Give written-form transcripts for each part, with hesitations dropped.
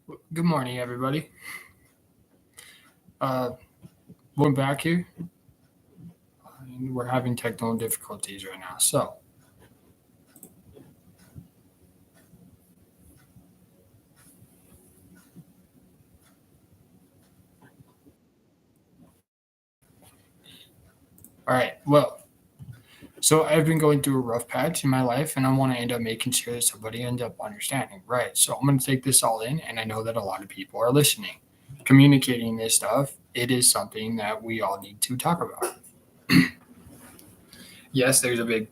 Good morning, everybody. Uh, we're back here. And we're having technical difficulties right now. All right. So I've been going through a rough patch in my life, and I want to end up making sure that somebody ends up understanding. Right. So I'm going to take this all in, and I know that a lot of people are listening. Communicating this stuff, it is something that we all need to talk about. Yes, there's a big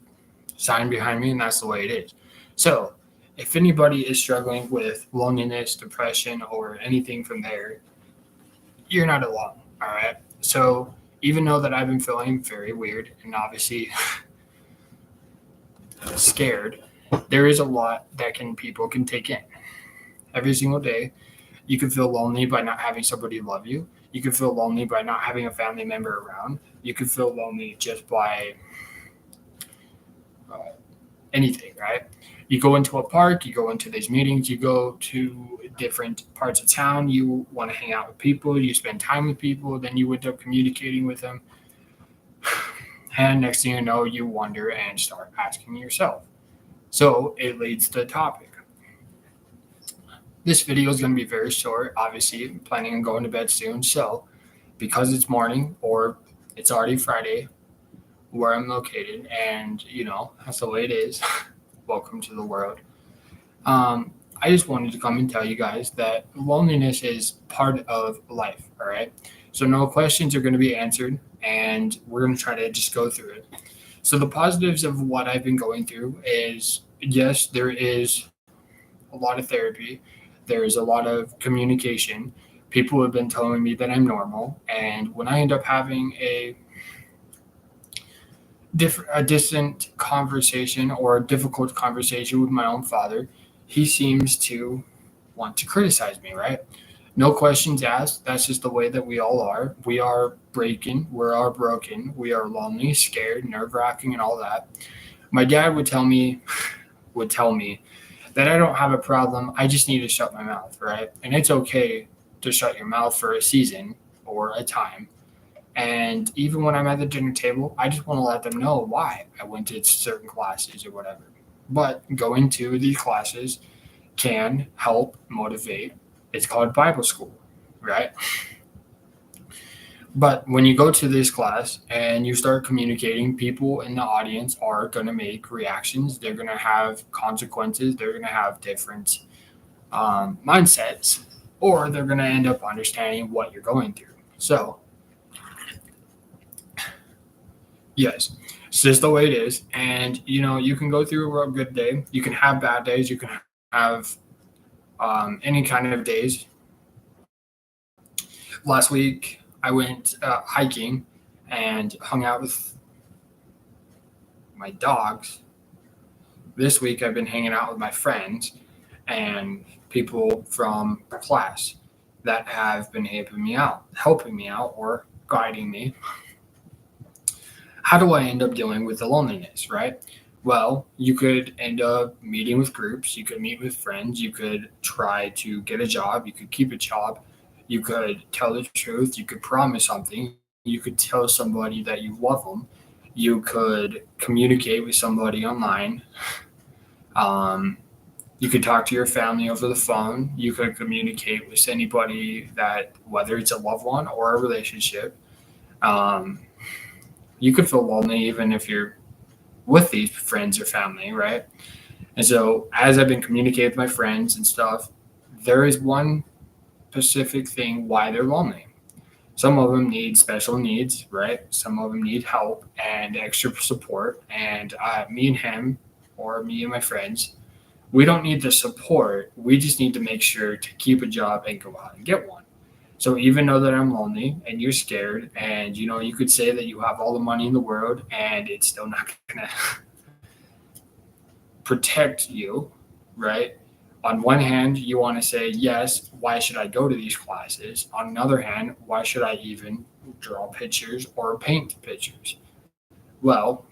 sign behind me, and that's the way it is. So, if anybody is struggling with loneliness, depression, or anything from there, you're not alone. All right. So, even though that I've been feeling very weird and obviously scared, there is a lot that people can take in every single day. You can feel lonely by not having somebody love you. You can feel lonely by not having a family member around. You can feel lonely just by uh, anything, right? You go into a park, you go into these meetings, you go to different parts of town, you want to hang out with people, you spend time with people, then you end up communicating with them. And next thing you know, you wonder and start asking yourself. So it leads to the topic. This video is going to be very short. Obviously, I'm planning on going to bed soon. So because it's morning or it's already Friday where I'm located, and that's the way it is. Welcome to the world. I just wanted to come and tell you guys that loneliness is part of life. All right. So no questions are going to be answered, and we're going to try to just go through it. So the positives of what I've been going through is yes, there is a lot of therapy. There is a lot of communication. People have been telling me that I'm normal, and when I end up having a distant conversation or a difficult conversation with my own father, he seems to want to criticize me, right? No questions asked. That's just the way that we all are. We are breaking. We are broken. We are lonely, scared, nerve wracking, and all that. My dad would tell me that I don't have a problem. I just need to shut my mouth, right? And it's okay to shut your mouth for a season or a time. And even when I'm at the dinner table, I just want to let them know why I went to certain classes or whatever. But going to these classes can help motivate. It's called Bible school, right? But when you go to this class and you start communicating, people in the audience are going to make reactions. They're going to have consequences. They're going to have different mindsets, or they're going to end up understanding what you're going through. So, yes, it's just the way it is. And, you can go through a good day. You can have bad days. You can have any kind of days. Last week, I went hiking and hung out with my dogs. This week, I've been hanging out with my friends and people from class that have been helping me out, or guiding me. How do I end up dealing with the loneliness, right? Well, you could end up meeting with groups, you could meet with friends, you could try to get a job, you could keep a job, you could tell the truth, you could promise something, you could tell somebody that you love them, you could communicate with somebody online, um, you could talk to your family over the phone, you could communicate with anybody that, whether it's a loved one or a relationship. Um, you could feel lonely even if you're with these friends or family, right? And so, as I've been communicating with my friends and stuff, there is one specific thing why they're lonely. Some of them need special needs, right? Some of them need help and extra support. And me and him, or me and my friends, we don't need the support. We just need to make sure to keep a job and go out and get one. So even though that I'm lonely and you're scared, and you could say that you have all the money in the world, and it's still not gonna protect you, right? On one hand, you want to say, yes, why should I go to these classes? On another hand, why should I even draw pictures or paint pictures? Well,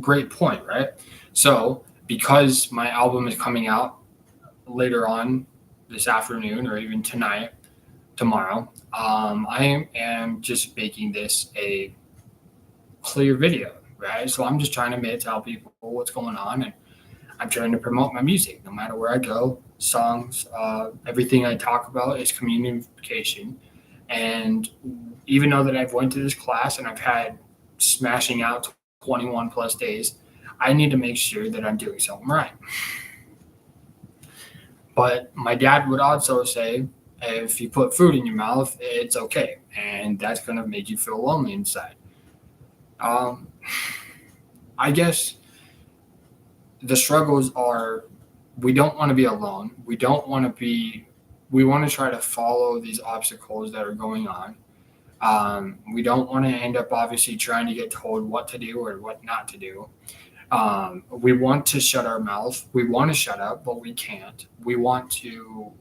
great point, right? So, because my album is coming out later on this afternoon or even tomorrow, I am just making this a clear video, right? So I'm just trying to tell people what's going on, and I'm trying to promote my music no matter where I go. Songs, everything I talk about is communication. And even though that I've went to this class and I've had smashing out 21 plus days, I need to make sure that I'm doing something right. But my dad would also say, if you put food in your mouth, it's okay, and that's going to make you feel lonely inside. Um, I guess the struggles are, we don't want to be alone. We want to try to follow these obstacles that are going on. We don't want to end up obviously trying to get told what to do or what not to do. We want to shut our mouth. We want to shut up, but we can't. We want to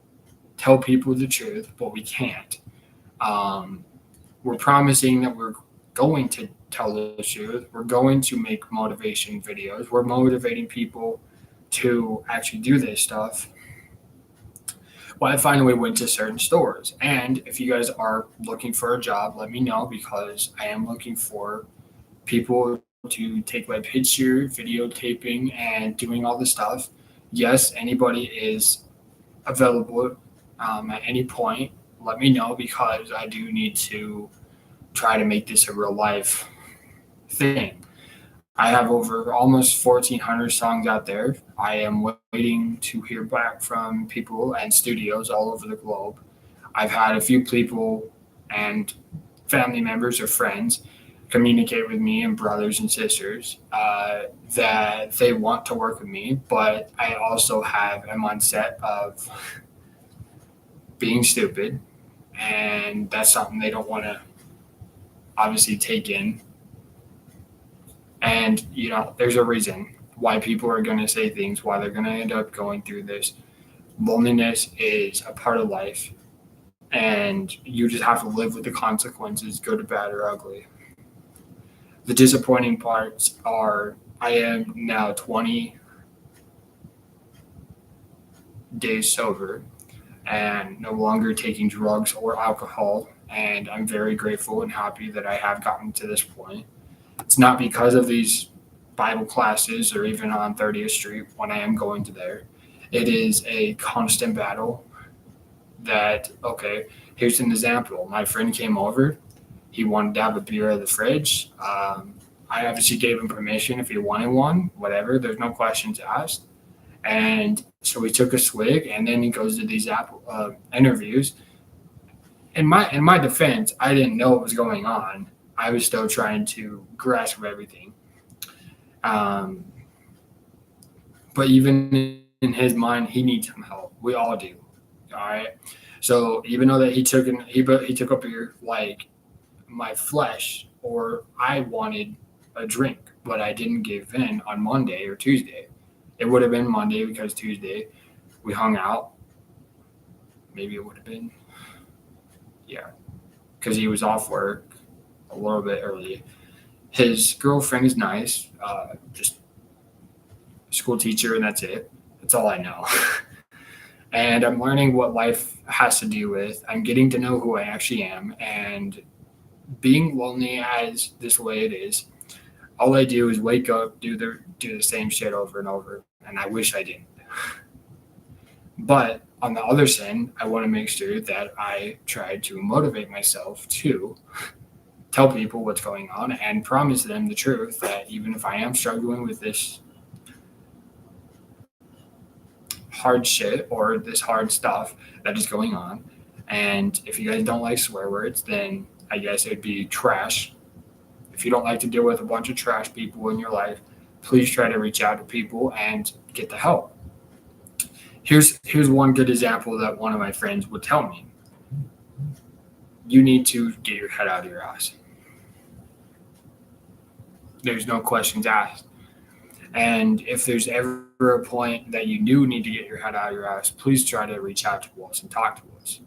tell people the truth, but we can't. We're promising that we're going to tell the truth. We're going to make motivation videos. We're motivating people to actually do this stuff. Well, I finally went to certain stores. And if you guys are looking for a job, let me know, because I am looking for people to take my picture, videotaping, and doing all the stuff. Yes, anybody is available at any point. Let me know, because I do need to try to make this a real life thing. I have over almost 1,400 songs out there. I am waiting to hear back from people and studios all over the globe. I've had a few people and family members or friends communicate with me, and brothers and sisters, that they want to work with me, but I also have a mindset of being stupid, and that's something they don't want to obviously take in. And, there's a reason why people are going to say things, why they're going to end up going through this. Loneliness is a part of life, and you just have to live with the consequences, good or bad or ugly. The disappointing parts are, I am now 20 days sober and no longer taking drugs or alcohol. And I'm very grateful and happy that I have gotten to this point. It's not because of these Bible classes or even on 30th Street when I am going to there. It is a constant battle that, okay, here's an example. My friend came over. He wanted to have a beer at the fridge. I obviously gave him permission if he wanted one, whatever. There's no questions asked. And so he took a swig, and then he goes to these interviews. In my defense, I didn't know what was going on. I was still trying to grasp everything. But even in his mind, he needs some help. We all do. All right. So even though that he took a beer, like, my flesh, or I wanted a drink, but I didn't give in on Monday or Tuesday. It would have been Monday, because Tuesday we hung out. Maybe it would have been, yeah, because he was off work a little bit early. His girlfriend is nice, just school teacher, and that's it. That's all I know. And I'm learning what life has to do with. I'm getting to know who I actually am, and being lonely as this way it is, all I do is wake up, do the same shit over and over, and I wish I didn't. But on the other side, I want to make sure that I try to motivate myself to tell people what's going on and promise them the truth, that even if I am struggling with this hard shit or this hard stuff that is going on, and if you guys don't like swear words, then I guess it'd be trash. If you don't like to deal with a bunch of trash people in your life, please try to reach out to people and get the help. Here's one good example that one of my friends would tell me. You need to get your head out of your ass. There's no questions asked. And if there's ever a point that you do need to get your head out of your ass, please try to reach out to us and talk to us.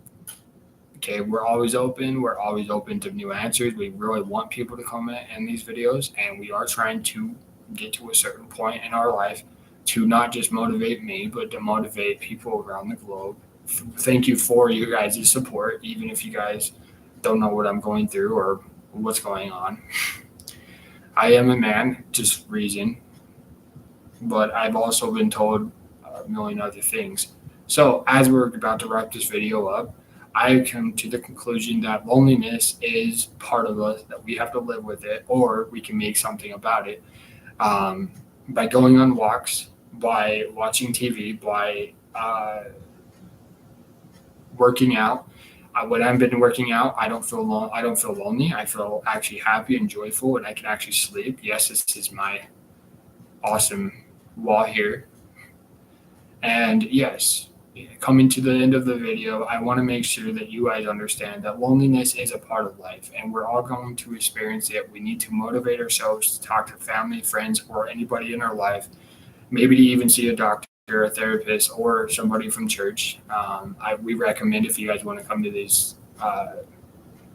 Okay, we're always open. We're always open to new answers. We really want people to comment in these videos, and we are trying to get to a certain point in our life to not just motivate me, but to motivate people around the globe. Thank you for you guys' support, even if you guys don't know what I'm going through or what's going on. I am a man, just reason, but I've also been told a million other things. So, as we're about to wrap this video up, I come to the conclusion that loneliness is part of us, that we have to live with it, or we can make something about it, um, by going on walks, by watching TV, by working out. When I've been working out, I don't feel I don't feel lonely. I feel actually happy and joyful, and I can actually sleep. Yes, this is my awesome wall here. And yes, coming to the end of the video, I want to make sure that you guys understand that loneliness is a part of life, and we're all going to experience it. We need to motivate ourselves to talk to family, friends, or anybody in our life, maybe to even see a doctor, a therapist, or somebody from church. We recommend, if you guys want to come to these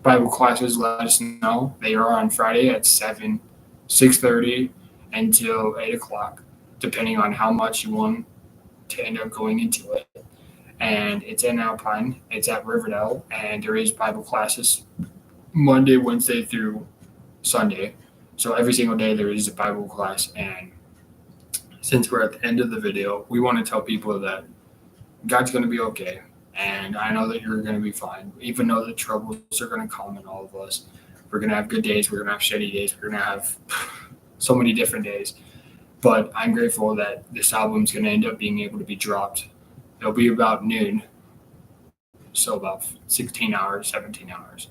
Bible classes, let us know. They are on Friday at 6:30 until 8 o'clock, depending on how much you want to end up going into it. And it's in Alpine. It's at Riverdale, and there is Bible classes Monday, Wednesday through Sunday. So every single day there is a Bible class. And since we're at the end of the video, we want to tell people that God's going to be okay. And I know that you're going to be fine, even though the troubles are going to come in all of us. We're going to have good days. We're going to have shitty days. We're going to have so many different days. But I'm grateful that this album's going to end up being able to be dropped. It'll be about noon, so about 16 hours, 17 hours.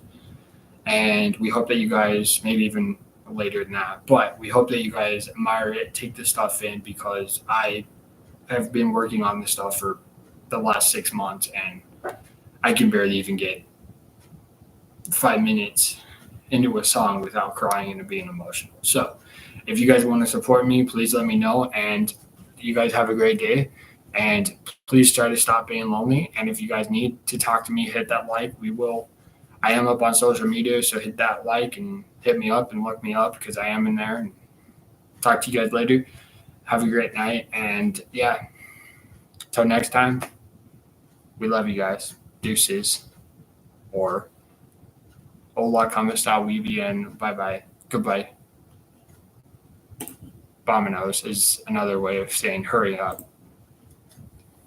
And we hope that you guys, maybe even later than that, but we hope that you guys admire it, take this stuff in, because I have been working on this stuff for the last 6 months, and I can barely even get 5 minutes into a song without crying and being emotional. So if you guys want to support me, please let me know, and you guys have a great day, and please try to stop being lonely. And if you guys need to talk to me, hit that like. I am up on social media, so hit that like and hit me up and look me up, because I am in there. And talk to you guys later. Have a great night, and yeah, till next time, we love you guys. Deuces, or hola, como está, muy bien, bye-bye, goodbye. Vámonos is another way of saying hurry up.